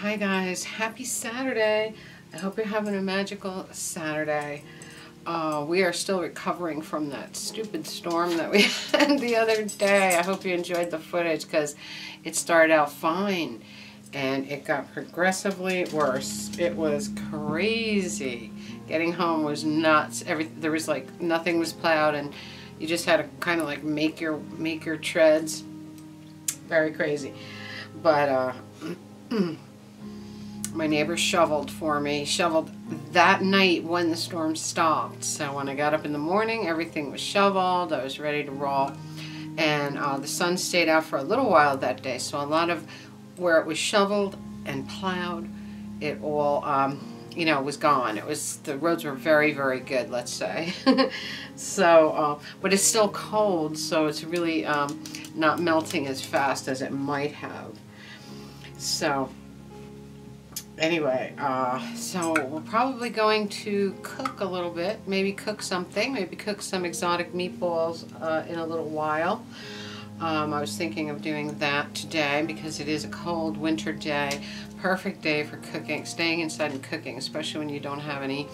Hi guys, happy Saturday. I hope you're having a magical Saturday. We are still recovering from that stupid storm that we had the other day. I hope you enjoyed the footage because it started out fine and it got progressively worse. It was crazy. Getting home was nuts. There was like nothing was plowed and you just had to kind of like make your treads. Very crazy. But my neighbor shoveled for me. Shoveled that night when the storm stopped. So when I got up in the morning, everything was shoveled. I was ready to roll. And the sun stayed out for a little while that day. So a lot of where it was shoveled and plowed, it all, was gone. The roads were very, very good, let's say. So, but it's still cold, so it's really not melting as fast as it might have. So, anyway, so we're probably going to cook a little bit, maybe cook something, maybe cook some exotic meatballs in a little while. I was thinking of doing that today because it is a cold winter day. Perfect day for cooking, staying inside and cooking, especially when you don't have any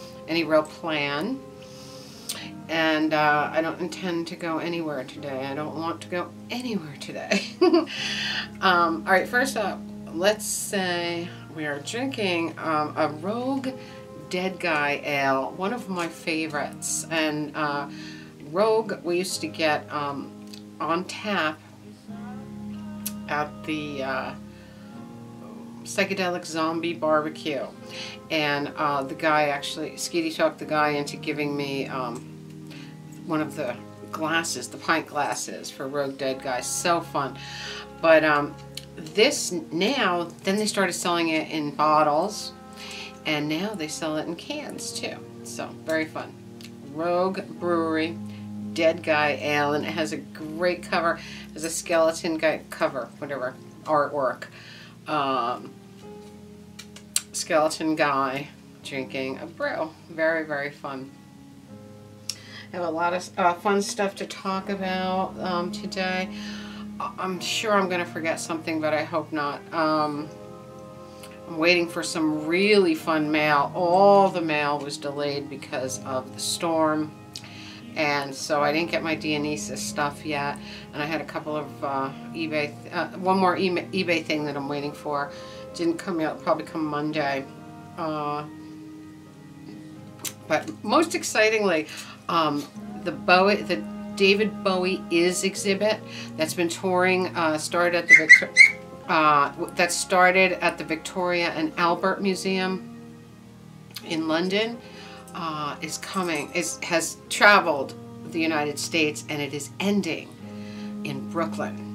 real plan. And I don't intend to go anywhere today. I don't want to go anywhere today. All right, first up, let's say we are drinking a Rogue Dead Guy Ale, one of my favorites. And Rogue we used to get on tap at the Psychedelic Zombie Barbecue. And the guy actually, Skeety talked the guy into giving me one of the glasses, the pint glasses for Rogue Dead Guy. So fun. But this now, then they started selling it in bottles, and now they sell it in cans too. So very fun. Rogue Brewery Dead Guy Ale, and it has a great cover. It has a skeleton guy cover, whatever, artwork. Skeleton guy drinking a brew. Very, very fun. I have a lot of fun stuff to talk about today. I'm sure I'm going to forget something, but I hope not. I'm waiting for some really fun mail. All the mail was delayed because of the storm, and so I didn't get my Dionysus stuff yet. And I had a couple of eBay, one more eBay thing that I'm waiting for. Didn't come out, probably come Monday. But most excitingly, the David Bowie Is exhibit that's been touring started at the Victoria and Albert Museum in London. Is coming. Has traveled the United States, and it is ending in Brooklyn.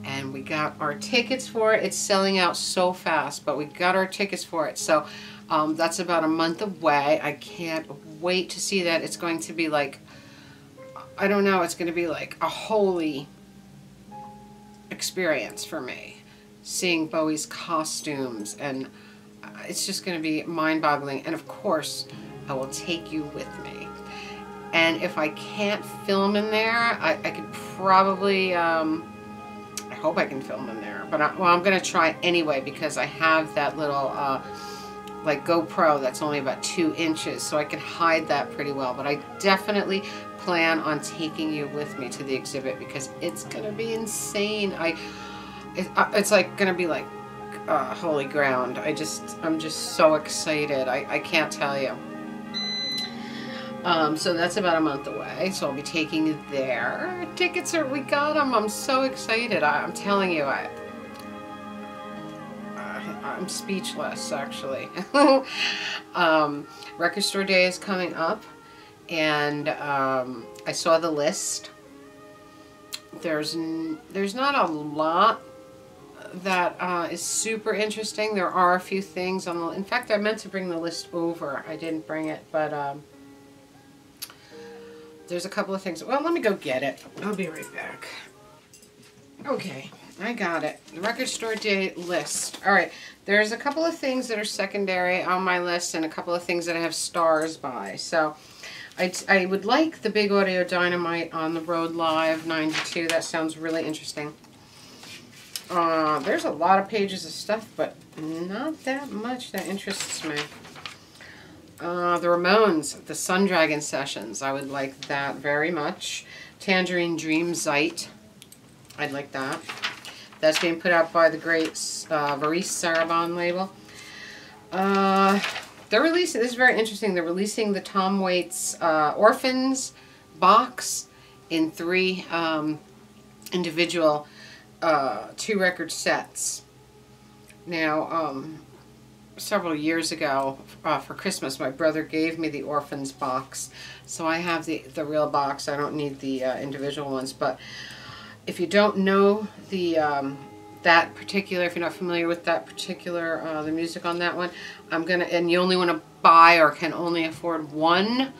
And we got our tickets for it. It's selling out so fast, but we got our tickets for it. So that's about a month away. I can't wait to see that. It's going to be like, I don't know, it's going to be like a holy experience for me. Seeing Bowie's costumes, and it's just going to be mind-boggling. And of course, I will take you with me. And if I can't film in there, I could probably, I hope I can film in there. But I'm going to try anyway, because I have that little like GoPro that's only about 2 inches, so I can hide that pretty well. But I definitely plan on taking you with me to the exhibit because it's going to be insane. It's like going to be like holy ground. I'm just so excited. I can't tell you. So that's about a month away, so I'll be taking you there. Tickets we got them. I'm so excited. I'm telling you, I'm speechless, actually. Record Store Day is coming up, and I saw the list. There's not a lot that is super interesting. There are a few things on the. In fact, I meant to bring the list over. I didn't bring it, but there's a couple of things. Well, let me go get it. I'll be right back. Okay, I got it. The Record Store Day list. All right, there's a couple of things that are secondary on my list and a couple of things that I have stars by. So I would like the Big Audio Dynamite on the Road Live 92. That sounds really interesting. There's a lot of pages of stuff, but not that much that interests me. The Ramones, the Sun Dragon Sessions. I would like that very much. Tangerine Dream Zeit. I'd like that. That's being put out by the great Varese Sarabon label. They're releasing, this is very interesting, they're releasing the Tom Waits Orphans box in 3 individual 2-record sets. Now, several years ago for Christmas, my brother gave me the Orphans box, so I have the real box. I don't need the individual ones. But if you don't know the that particular, if you're not familiar with that particular the music on that one, and you only want to buy or can only afford one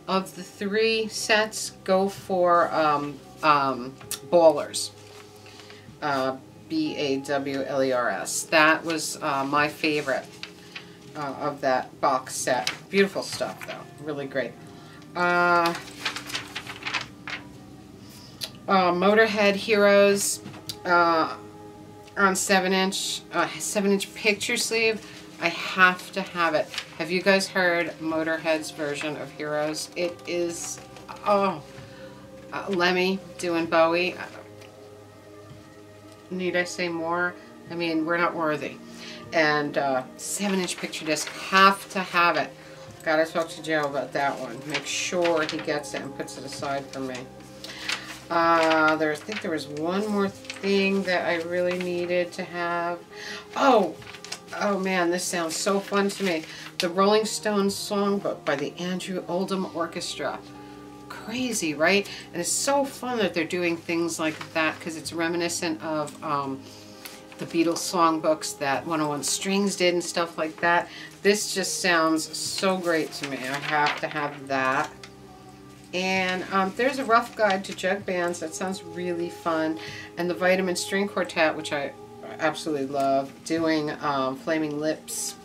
of the 3 sets, go for Ballers. B-A-W-L-E-R-S. That was my favorite of that box set. Beautiful stuff, though. Really great. Motorhead Heroes on 7-inch 7-inch picture sleeve. I have to have it. Have you guys heard Motorhead's version of Heroes? It is, Lemmy doing Bowie. Need I say more? I mean, we're not worthy. And 7-inch picture disc, have to have it. Gotta talk to Joe about that one. Make sure he gets it and puts it aside for me. I think there was one more thing that I really needed to have. Oh man, this sounds so fun to me. The Rolling Stones Songbook by the Andrew Oldham Orchestra. Crazy, right? And it's so fun that they're doing things like that, because it's reminiscent of the Beatles songbooks that 101 Strings did and stuff like that. This just sounds so great to me. I have to have that. And there's a rough guide to jug bands. That sounds really fun. And the Vitamin String Quartet, which I absolutely love, doing Flaming Lips,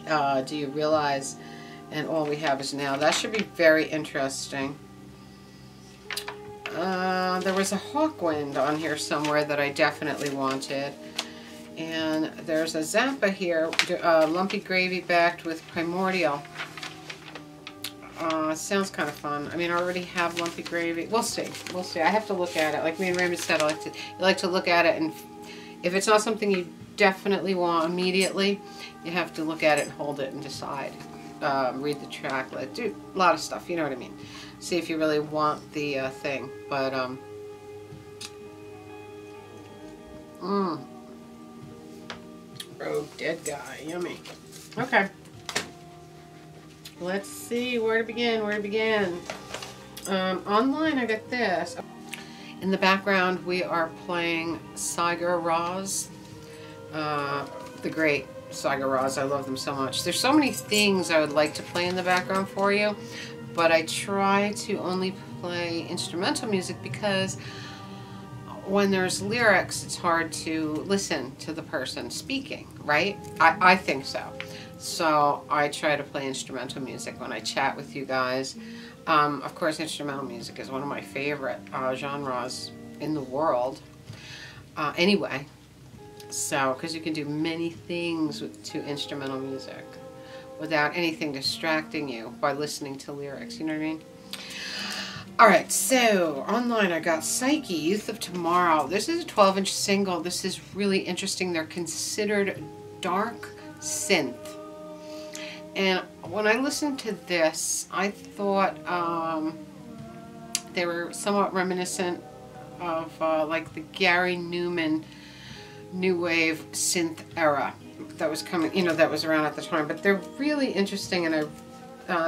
Do You Realize, and All We Have Is Now. That should be very interesting. There was a Hawkwind on here somewhere that I definitely wanted. And there's a Zappa here, Lumpy Gravy backed with Primordial. Sounds kind of fun. I mean, I already have Lumpy Gravy. We'll see. We'll see. I have to look at it. Like me and Raymond said, I like to look at it, and if it's not something you definitely want immediately, you have to look at it and hold it and decide. Read the track, do a lot of stuff, you know what I mean. See if you really want the thing. But Rogue Dead Guy, yummy. Okay, let's see where to begin. Online, I got this. In the background, we are playing Sigur Rós, the great Sigur Rós. I love them so much. There's so many things I would like to play in the background for you, but I try to only play instrumental music because when there's lyrics, it's hard to listen to the person speaking, right? I think so. So I try to play instrumental music when I chat with you guys. Of course, instrumental music is one of my favorite genres in the world. Anyway. So, because you can do many things to instrumental music without anything distracting you by listening to lyrics, you know what I mean? Alright, so online I got Psyche, Youth of Tomorrow. This is a 12-inch single. This is really interesting. They're considered dark synth. And when I listened to this, I thought they were somewhat reminiscent of like the Gary Newman new wave synth era that was coming, you know, that was around at the time. But they're really interesting, and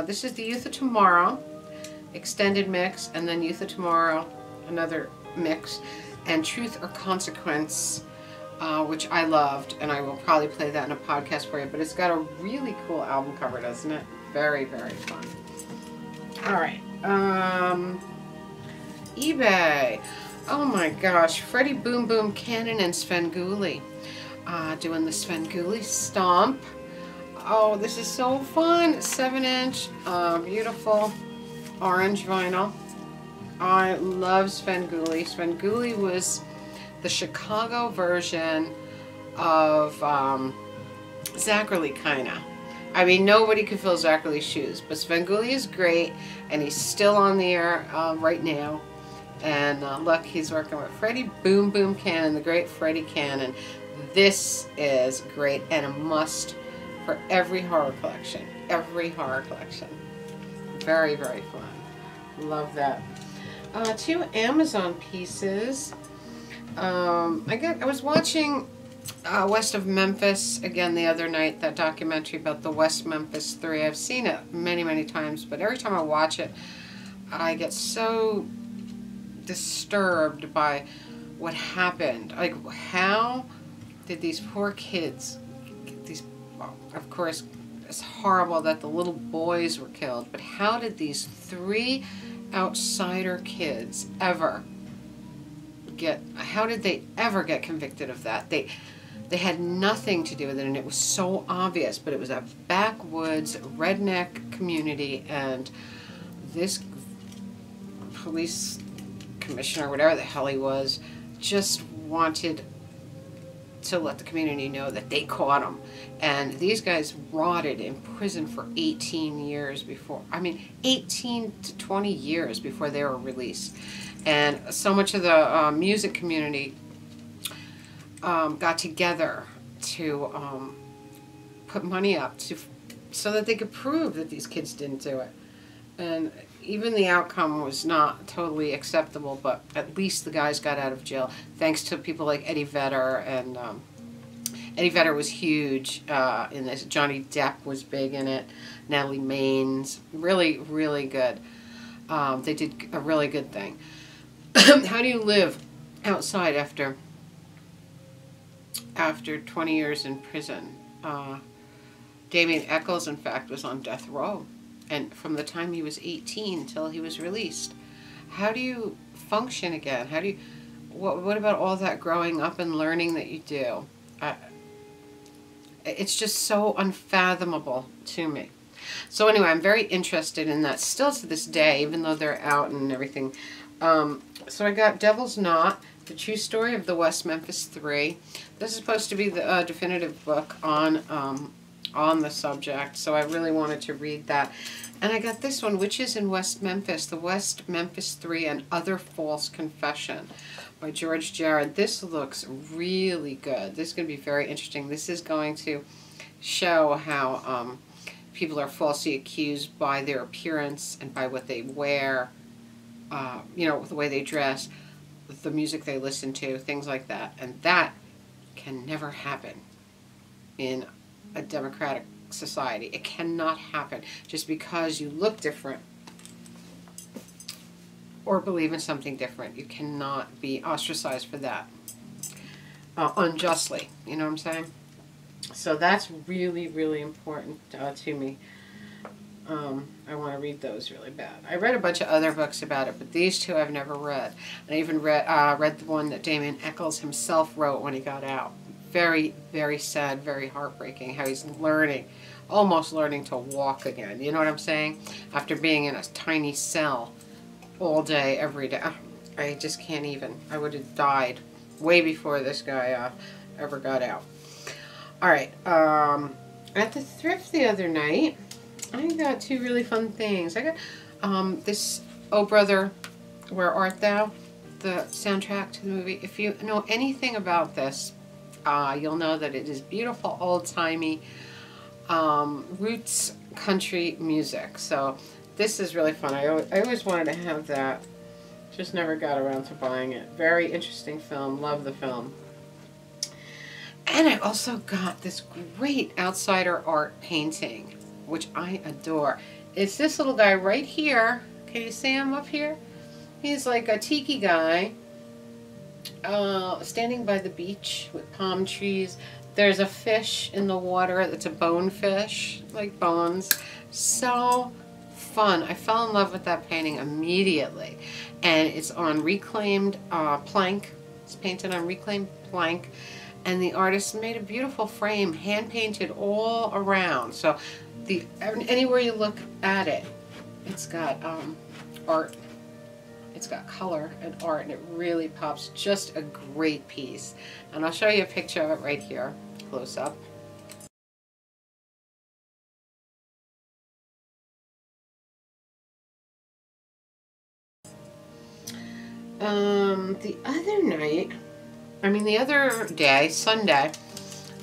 this is the Youth of Tomorrow extended mix, and then Youth of Tomorrow another mix, and Truth or Consequence, which I loved, and I will probably play that in a podcast for you. But it's got a really cool album cover, doesn't it? Very, very fun. All right, eBay. Oh my gosh, Freddie Boom Boom Cannon and Svengoolie doing the Svengoolie Stomp. Oh, this is so fun. 7-inch, beautiful orange vinyl. I love Svengoolie. Svengoolie was the Chicago version of Zachary, kinda. I mean, nobody could fill Zachary's shoes, but Svengoolie is great, and he's still on the air right now. And look, he's working with Freddie Boom Boom Cannon, the great Freddie Cannon. This is great and a must for every horror collection. Every horror collection. Very, very fun. Love that. 2 Amazon pieces. I was watching West of Memphis again the other night, that documentary about the West Memphis 3. I've seen it many, many times, but every time I watch it, I get so disturbed by what happened. Like, how did these poor kids, of course, it's horrible that the little boys were killed, but how did these 3 outsider kids ever how did they ever get convicted of that? They had nothing to do with it, and it was so obvious, but it was a backwoods redneck community, and this police commissioner, whatever the hell he was, just wanted to let the community know that they caught them. And these guys rotted in prison for 18 years before, 18 to 20 years before they were released. And so much of the music community got together to put money up so that they could prove that these kids didn't do it. And even the outcome was not totally acceptable, but at least the guys got out of jail, thanks to people like Eddie Vedder. And Eddie Vedder was huge in this. Johnny Depp was big in it. Natalie Maines. Really, really good. They did a really good thing. How do you live outside after 20 years in prison? Damien Echols, in fact, was on death row. And from the time he was 18 till he was released. How do you function again? How do you, what about all that growing up and learning that you do? It's just so unfathomable to me. So anyway, I'm very interested in that still to this day, even though they're out and everything. So I got Devil's Knot, the true story of the West Memphis 3. This is supposed to be the definitive book on the subject, so I really wanted to read that. And I got this one, Witches in West Memphis, the West Memphis 3 and Other False Confession by George Jared. This looks really good. This is going to be very interesting. This is going to show how people are falsely accused by their appearance and by what they wear, you know, the way they dress, the music they listen to, things like that. And that can never happen in a democratic society. It cannot happen just because you look different or believe in something different. You cannot be ostracized for that unjustly. You know what I'm saying? So that's really, really important to me. I want to read those really bad. I read a bunch of other books about it, but these 2 I've never read. And I even read the one that Damien Echols himself wrote when he got out. Very, very sad, very heartbreaking how he's learning, almost learning to walk again. You know what I'm saying? After being in a tiny cell all day, every day. I just can't even. I would have died way before this guy ever got out. Alright, at the thrift the other night, I got 2 really fun things. I got this Oh Brother, Where Art Thou? The soundtrack to the movie. If you know anything about this, you'll know that it is beautiful, old-timey, roots country music. So this is really fun. I always wanted to have that. Just never got around to buying it. Very interesting film. Love the film. And I also got this great outsider art painting, which I adore. It's this little guy right here. Can you see him up here? He's like a tiki guy. Standing by the beach with palm trees. There's a fish in the water that's a bonefish, like bones. So fun. I fell in love with that painting immediately. And it's on reclaimed plank. It's painted on reclaimed plank. And the artist made a beautiful frame, hand painted all around. So anywhere you look at it, it's got art It's got color and art, and it really pops. Just a great piece. And I'll show you a picture of it right here, close up. The other night, the other day, Sunday,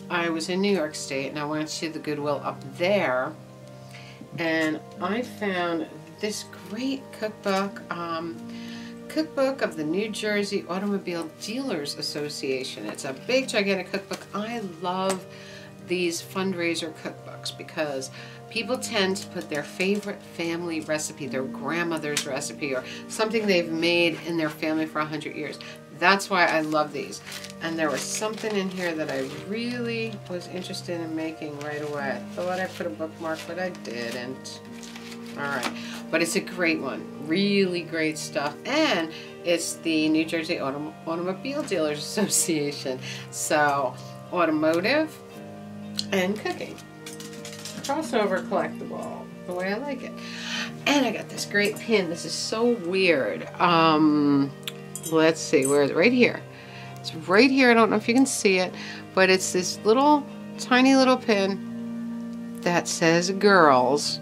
I was in New York State, and I went to the Goodwill up there, and I found this great cookbook, Cookbook of the New Jersey Automobile Dealers Association. It's a big, gigantic cookbook. I love these fundraiser cookbooks because people tend to put their favorite family recipe, their grandmother's recipe, or something they've made in their family for 100 years. That's why I love these. And there was something in here that I really was interested in making right away. I thought I put a bookmark, but I didn't. Alright, but it's a great one. Really great stuff. And it's the New Jersey Automobile Dealers Association. So, automotive and cooking. Crossover collectible, the way I like it. And I got this great pin. This is so weird. Let's see, where is it? Right here. It's right here. I don't know if you can see it, but it's this little, tiny little pin that says girls.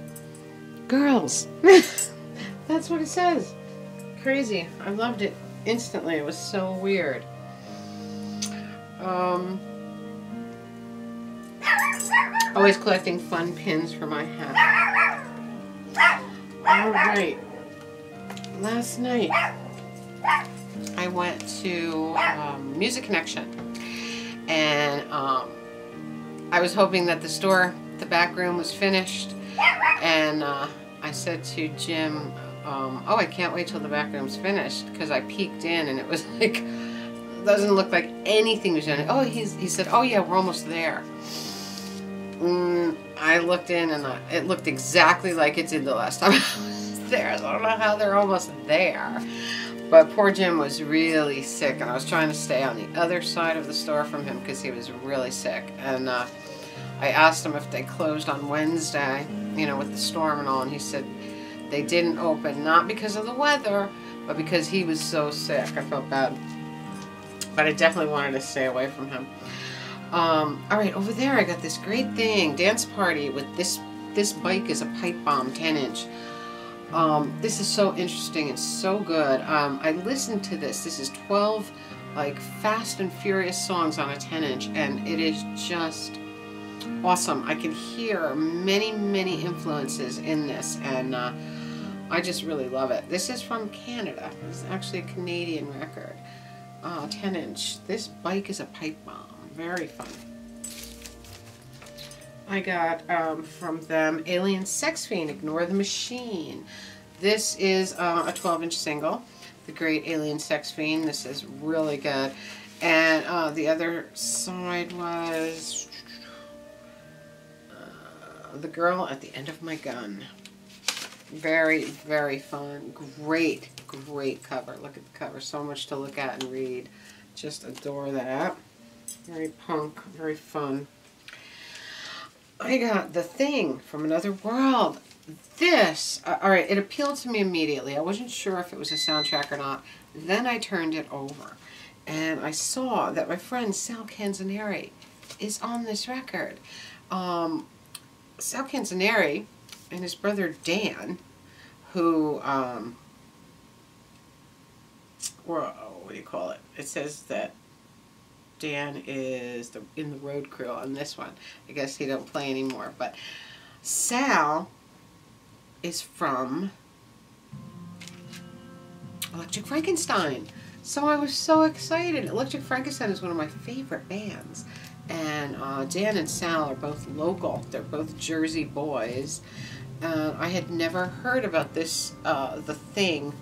Girls. That's what it says. Crazy. I loved it instantly. It was so weird. Always collecting fun pins for my hat. Alright. Last night, I went to Music Connection. And I was hoping that the back room was finished. And I said to Jim, oh, I can't wait till the back room's finished, because I peeked in and it was like, doesn't look like anything was in it. Oh, he said, oh yeah, we're almost there. I looked in and it looked exactly like it did the last time I was there. So I don't know how they're almost there. But poor Jim was really sick, and I was trying to stay on the other side of the store from him because he was really sick. And I asked him if they closed on Wednesday, with the storm and all, and he said they didn't open, not because of the weather, but because he was so sick. I felt bad. But I definitely wanted to stay away from him. Alright, over there I got this great thing, dance party with this bike is a pipe bomb, 10-inch. This is so interesting and so good. I listened to this. This is 12 like fast and furious songs on a 10-inch, and it is just awesome. I can hear many, many influences in this, and I just really love it. This is from Canada. It's actually a Canadian record. 10-inch. This bike is a pipe bomb. Very fun. I got from them Alien Sex Fiend, Ignore the Machine. This is a 12-inch single. The Great Alien Sex Fiend. This is really good. And the other side was The Girl at the End of My Gun. Very, very fun. Great, great cover. Look at the cover. So much to look at and read. Just adore that. Very punk, very fun. I got The Thing from Another World. This, alright, it appealed to me immediately. I wasn't sure if it was a soundtrack or not. Then I turned it over, and I saw that my friend Sal Canzoneri is on this record. Sal Canzoneri and his brother Dan, who, what do you call it? It says that Dan is in the road crew on this one. I guess he don't play anymore. But Sal is from Electric Frankenstein. So I was so excited. Electric Frankenstein is one of my favorite bands. And Dan and Sal are both local. They're both Jersey boys. I had never heard about this, The Thing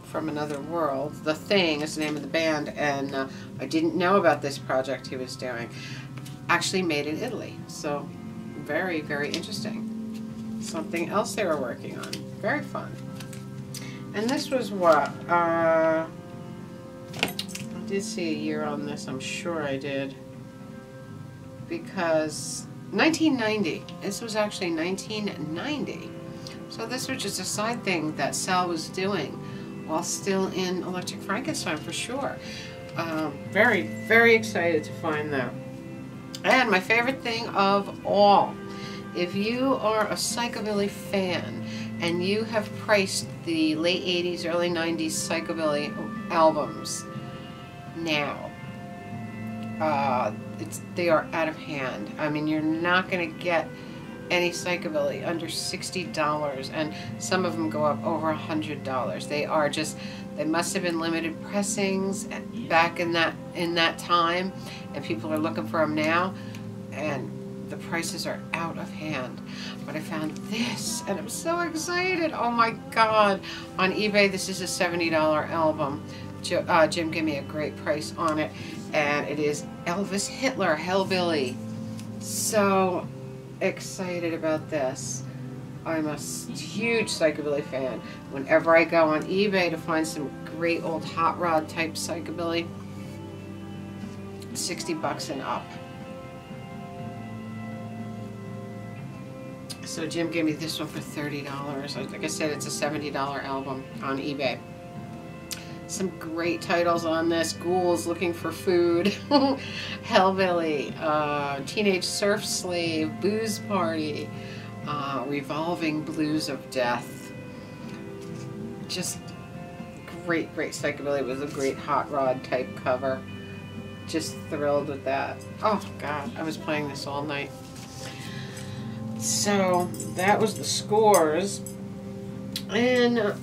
from Another World. The Thing is the name of the band, and I didn't know about this project he was doing. Actually made in Italy, so very, very interesting. Something else they were working on. Very fun. And this was what? I did see a year on this, I'm sure I did. Because 1990. This was actually 1990. So this was just a side thing that Sal was doing while still in Electric Frankenstein for sure. Very, very excited to find that. And my favorite thing of all, if you are a psychobilly fan and you have priced the late 80s, early 90s psychobilly albums now, they are out of hand. I mean, you're not going to get any psychobilly under $60, and some of them go up over $100. They are just, they must have been limited pressings back in that time, and people are looking for them now, and the prices are out of hand. But I found this, and I'm so excited. Oh my God. On eBay, this is a $70 album. Jim gave me a great price on it, and it is Elvis Hitler Hellbilly. So excited about this. I'm a huge psychobilly fan. Whenever I go on eBay to find some great old hot rod type psychobilly, $60 and up. So Jim gave me this one for $30. Like I said, it's a $70 album on eBay. Some great titles on this: Ghouls Looking for Food, Hellbilly, Teenage Surf Slave, Booze Party, Revolving Blues of Death. Just great, great psychobilly with a great hot rod type cover. Just thrilled with that. Oh God, I was playing this all night. So that was the scores. And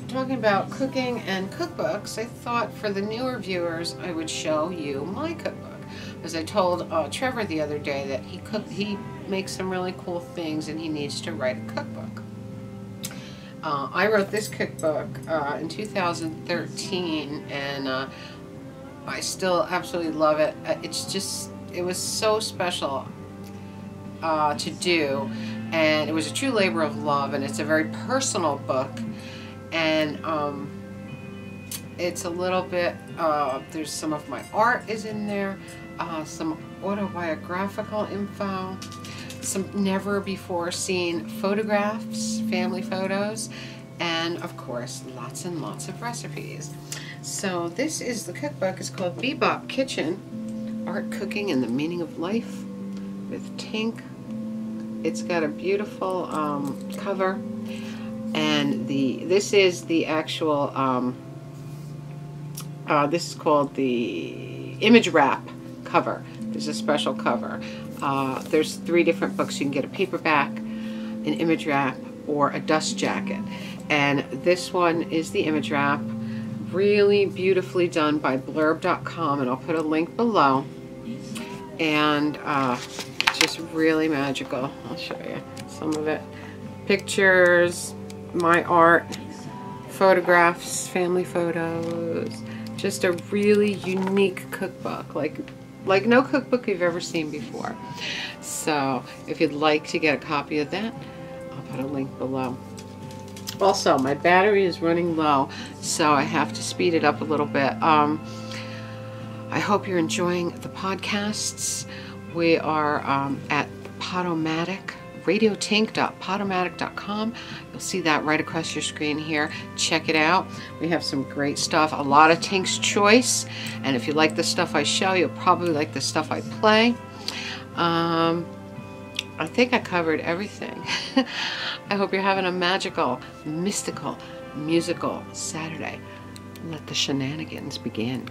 talking about cooking and cookbooks, I thought for the newer viewers I would show you my cookbook. As I told Trevor the other day that he makes some really cool things and he needs to write a cookbook. I wrote this cookbook in 2013, and I still absolutely love it. It was so special to do, and it was a true labor of love, and it's a very personal book. And it's a little bit, there's some of my art is in there, some autobiographical info, some never before seen photographs, family photos, and of course lots and lots of recipes. So this is the cookbook. It's called Bebop Kitchen, Art, Cooking, and the Meaning of Life with Tink. It's got a beautiful cover. And this is the actual, this is called the image wrap cover. There's a special cover. There's 3 different books. You can get a paperback, an image wrap, or a dust jacket. And this one is the image wrap. Really beautifully done by blurb.com, and I'll put a link below. And just really magical. I'll show you some of it. Pictures, my art, photographs, family photos. Just a really unique cookbook, like no cookbook you've ever seen before. So if you'd like to get a copy of that, I'll put a link below. Also, my battery is running low, so I have to speed it up a little bit. I hope you're enjoying the podcasts. We are at Podomatic, radiotink.podomatic.com. You'll see that right across your screen here. Check it out. We have some great stuff, a lot of Tink's choice, and if you like the stuff I show, you'll probably like the stuff I play. I think I covered everything. I hope you're having a magical, mystical, musical Saturday. Let the shenanigans begin.